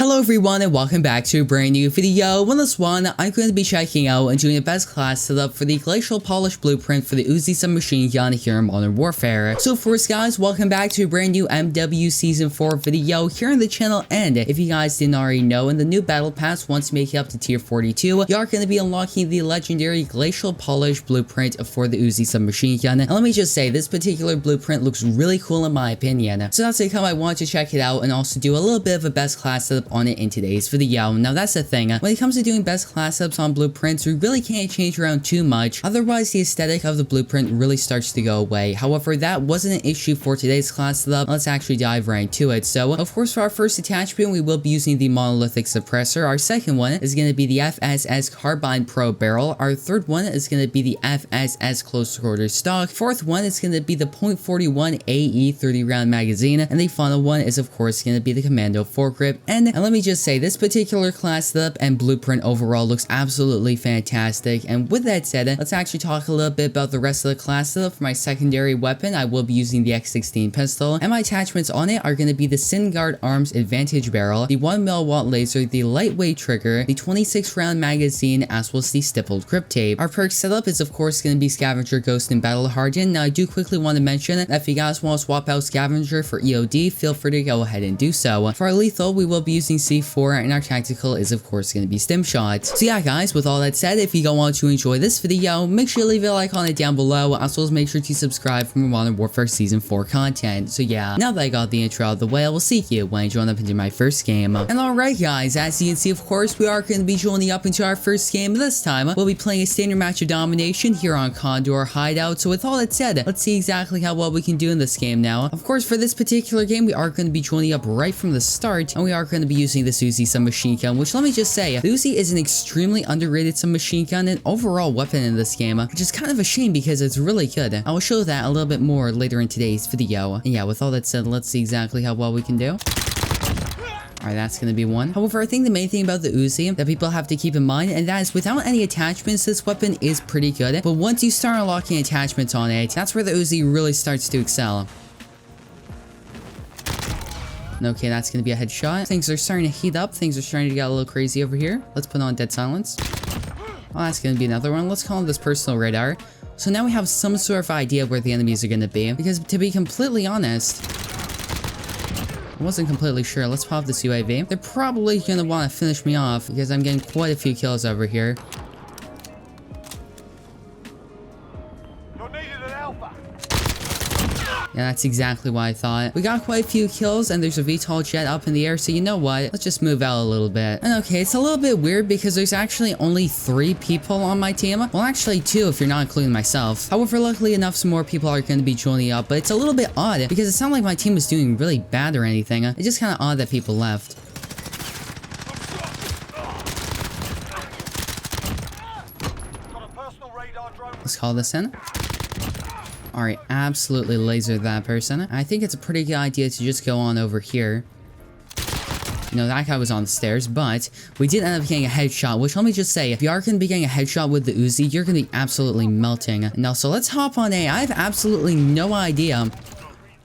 Hello everyone and welcome back to a brand new video. In this one, I'm going to be checking out and doing the best class setup for the Glacial Polish blueprint for the UZI submachine gun here in Modern Warfare. So first guys, welcome back to a brand new MW Season 4 video here on the channel, and if you guys didn't already know, in the new battle pass, once you make it up to tier 42, you are going to be unlocking the legendary Glacial Polish blueprint for the UZI submachine gun. And let me just say, this particular blueprint looks really cool in my opinion. So that's how I want to check it out and also do a little bit of a best class setup on it in today's video. Now that's the thing, when it comes to doing best class setups on blueprints, we really can't change around too much, otherwise the aesthetic of the blueprint really starts to go away. However, that wasn't an issue for today's class setup. Let's actually dive right into it. So of course, for our first attachment, we will be using the monolithic suppressor. Our second one is going to be the FSS carbine pro barrel. Our third one is going to be the FSS close quarter stock. Fourth one is going to be the .41 AE 30 round magazine, and the final one is of course going to be the commando foregrip. And let me just say, this particular class setup and blueprint overall looks absolutely fantastic. And with that said, let's actually talk a little bit about the rest of the class setup. For my secondary weapon, I will be using the X16 pistol, and my attachments on it are going to be the SynGuard Arms Advantage barrel, the 1mm laser, the lightweight trigger, the 26 round magazine, as well as the stippled grip tape. Our perk setup is of course going to be Scavenger, Ghost, and Battle Hardened. Now I do quickly want to mention that if you guys want to swap out Scavenger for EOD, feel free to go ahead and do so. For our lethal, we will be using C4, and our tactical is of course going to be Stim Shot. So yeah guys, with all that said, if you go on to enjoy this video, make sure you leave a like on it down below, as well as make sure to subscribe for more Modern Warfare Season 4 content. So yeah, now that I got the intro out of the way, I will see you when I join up into my first game. And alright guys, as you can see, of course, we are going to be joining up into our first game. This time, we'll be playing a standard match of domination here on Condor Hideout. So with all that said, let's see exactly how well we can do in this game now. Of course, for this particular game, we are going to be joining up right from the start, and we are going to be using this UZI submachine gun, which let me just say, the UZI is an extremely underrated submachine gun and overall weapon in this game, which is kind of a shame because it's really good. I will show that a little bit more later in today's video. And yeah, with all that said, let's see exactly how well we can do. Alright, that's going to be one. However, I think the main thing about the UZI that people have to keep in mind, and that is without any attachments, this weapon is pretty good. But once you start unlocking attachments on it, that's where the UZI really starts to excel. Okay, that's going to be a headshot. Things are starting to heat up. Things are starting to get a little crazy over here. Let's put on dead silence. Oh, that's going to be another one. Let's call this personal radar. So now we have some sort of idea where the enemies are going to be. Because to be completely honest, I wasn't completely sure. Let's pop this UAV. They're probably going to want to finish me off because I'm getting quite a few kills over here. Yeah, that's exactly what I thought. We got quite a few kills, and there's a VTOL jet up in the air, so you know what? Let's just move out a little bit. And okay, it's a little bit weird because there's actually only 3 people on my team. Well, actually 2 if you're not including myself. However, luckily enough, some more people are going to be joining up, but it's a little bit odd because it's not like my team was doing really bad or anything. It's just kind of odd that people left. Let's call this in. Alright, absolutely laser that person. I think it's a pretty good idea to just go on over here. You know, that guy was on the stairs, but we did end up getting a headshot, which let me just say, if you are going to be getting a headshot with the UZI, you're going to be absolutely melting. Now, so let's hop on A. I have absolutely no idea.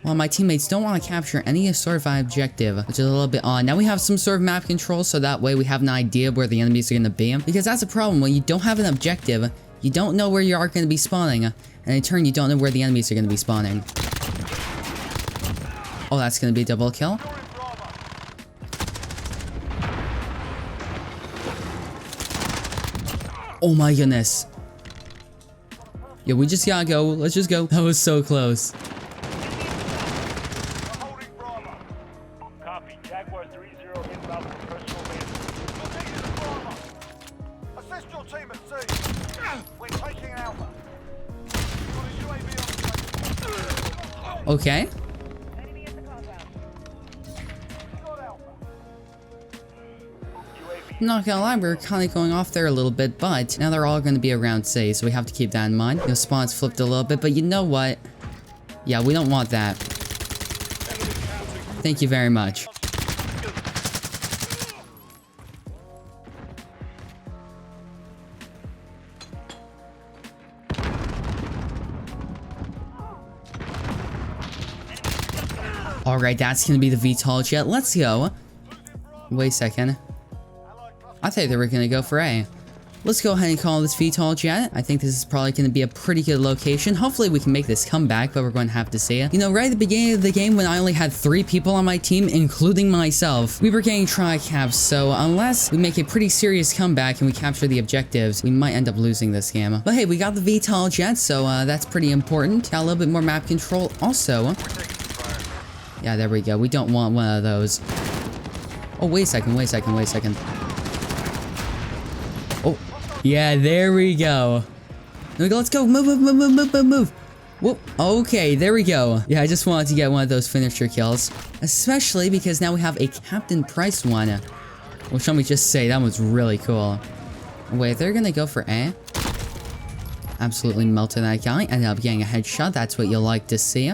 Well, my teammates don't want to capture any sort of objective, which is a little bit odd. Now we have some sort of map control, so that way we have an idea where the enemies are going to be. Because that's a problem, when you don't have an objective, you don't know where you are going to be spawning, and in turn, you don't know where the enemies are going to be spawning. Oh, that's going to be a double kill. Oh my goodness. Yo, we just gotta go. Let's just go. That was so close. Okay. I'm not gonna lie, we're kind of going off there a little bit, but now they're all going to be around C, so we have to keep that in mind. You know, spawns flipped a little bit, but you know what? Yeah, we don't want that. Thank you very much. Alright, that's gonna be the VTOL jet. Let's go. Wait a second. I thought they were gonna go for A. Let's go ahead and call this VTOL jet. I think this is probably going to be a pretty good location. Hopefully we can make this comeback, but we're going to have to see it. You know, right at the beginning of the game when I only had 3 people on my team, including myself, we were getting tri-caps. So unless we make a pretty serious comeback and we capture the objectives, we might end up losing this game. But hey, we got the VTOL jet, so that's pretty important. Got a little bit more map control also. Yeah, there we go. We don't want one of those. Oh, wait a second. Oh. Yeah, there we go. There we go, let's go. Move. Whoop. Okay, there we go. Yeah, I just wanted to get one of those finisher kills. Especially because now we have a Captain Price one. Which let me just say, that was really cool. Wait, they're gonna go for A. Absolutely melted that guy. Ended up getting a headshot. That's what you like to see.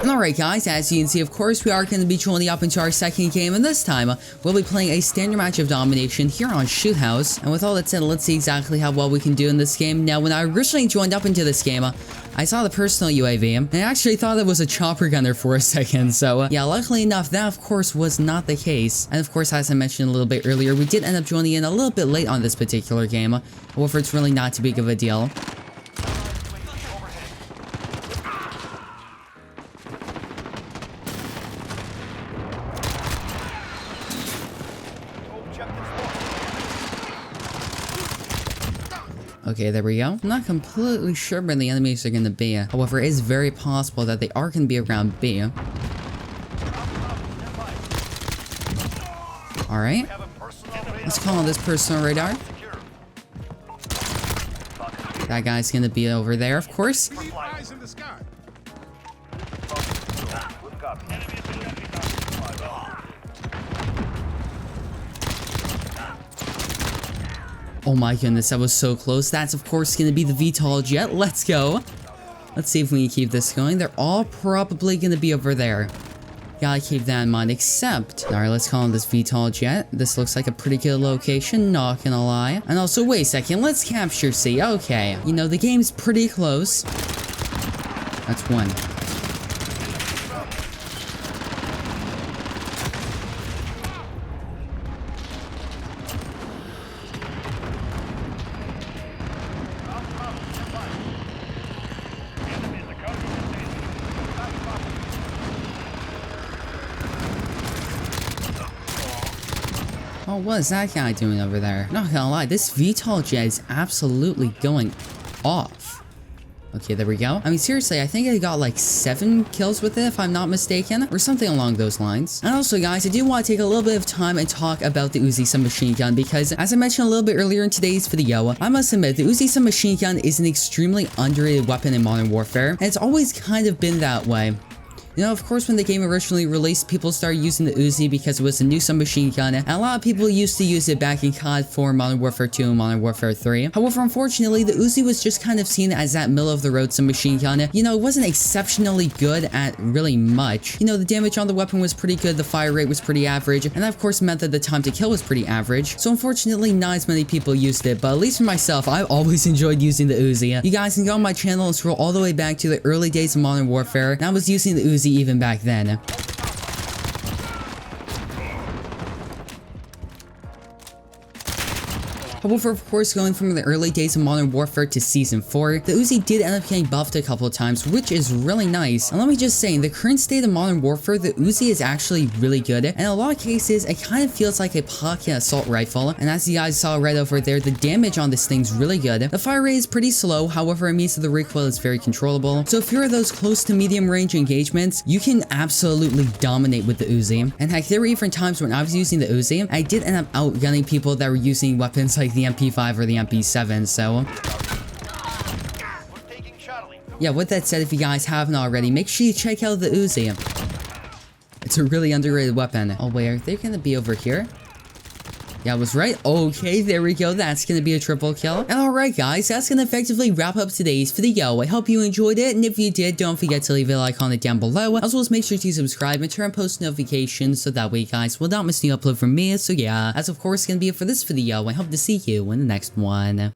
And alright guys, as you can see, of course, we are going to be joining up into our second game, and this time, we'll be playing a standard match of domination here on Shoot House. And with all that said, let's see exactly how well we can do in this game. Now, when I originally joined up into this game, I saw the personal UAV, and I actually thought it was a chopper gunner for a second, so yeah, luckily enough, that of course was not the case. And of course, as I mentioned a little bit earlier, we did end up joining in a little bit late on this particular game. However, it's really not too big of a deal. Okay, there we go. I'm not completely sure where the enemies are going to be. However, it is very possible that they are going to be around B. Alright. Let's call on this personal radar. That guy's going to be over there, of course. Oh my goodness, that was so close. That's of course going to be the VTOL jet. Let's go. Let's see if we can keep this going. They're all probably going to be over there. Gotta keep that in mind, except... Alright, let's call on this VTOL jet. This looks like a pretty good location, not gonna lie. And also, wait a second, let's capture C. Okay. You know, the game's pretty close. That's one. Oh, what is that guy doing over there? Not gonna lie, this VTOL jet is absolutely going off. Okay, there we go. I mean, seriously, I think I got like 7 kills with it, if I'm not mistaken, or something along those lines. And also, guys, I do want to take a little bit of time and talk about the UZI submachine gun, because as I mentioned a little bit earlier in today's video, I must admit, the UZI submachine gun is an extremely underrated weapon in Modern Warfare, and it's always kind of been that way. You know, of course, when the game originally released, people started using the Uzi because it was a new submachine gun, and a lot of people used to use it back in COD 4, Modern Warfare 2, and Modern Warfare 3. However, unfortunately, the Uzi was just kind of seen as that middle-of-the-road submachine gun. You know, it wasn't exceptionally good at really much. You know, the damage on the weapon was pretty good, the fire rate was pretty average, and that, of course, meant that the time to kill was pretty average. So, unfortunately, not as many people used it, but at least for myself, I've always enjoyed using the Uzi. You guys can go on my channel and scroll all the way back to the early days of Modern Warfare, and I was using the Uzi even back then. However, of course, going from the early days of Modern Warfare to Season 4, the Uzi did end up getting buffed a couple of times, which is really nice. And let me just say, in the current state of Modern Warfare, the Uzi is actually really good, and in a lot of cases, it kind of feels like a pocket assault rifle. And as you guys saw right over there, the damage on this thing's really good. The fire rate is pretty slow, however, it means that the recoil is very controllable. So if you're those close to medium range engagements, you can absolutely dominate with the Uzi. And heck, there were even times when I was using the Uzi, I did end up outgunning people that were using weapons like the MP5 or the MP7, so yeah, with that said, if you guys haven't already, make sure you check out the Uzi. It's a really underrated weapon. Oh wait, are they gonna be over here? Yeah, I was right. Okay, there we go. That's gonna be a triple kill. And alright guys, that's gonna effectively wrap up today's video. I hope you enjoyed it, and if you did, don't forget to leave a like on it down below, as well as make sure to subscribe and turn on post notifications so that way you guys will not miss any upload from me. So yeah, that's of course gonna be it for this video. I hope to see you in the next one.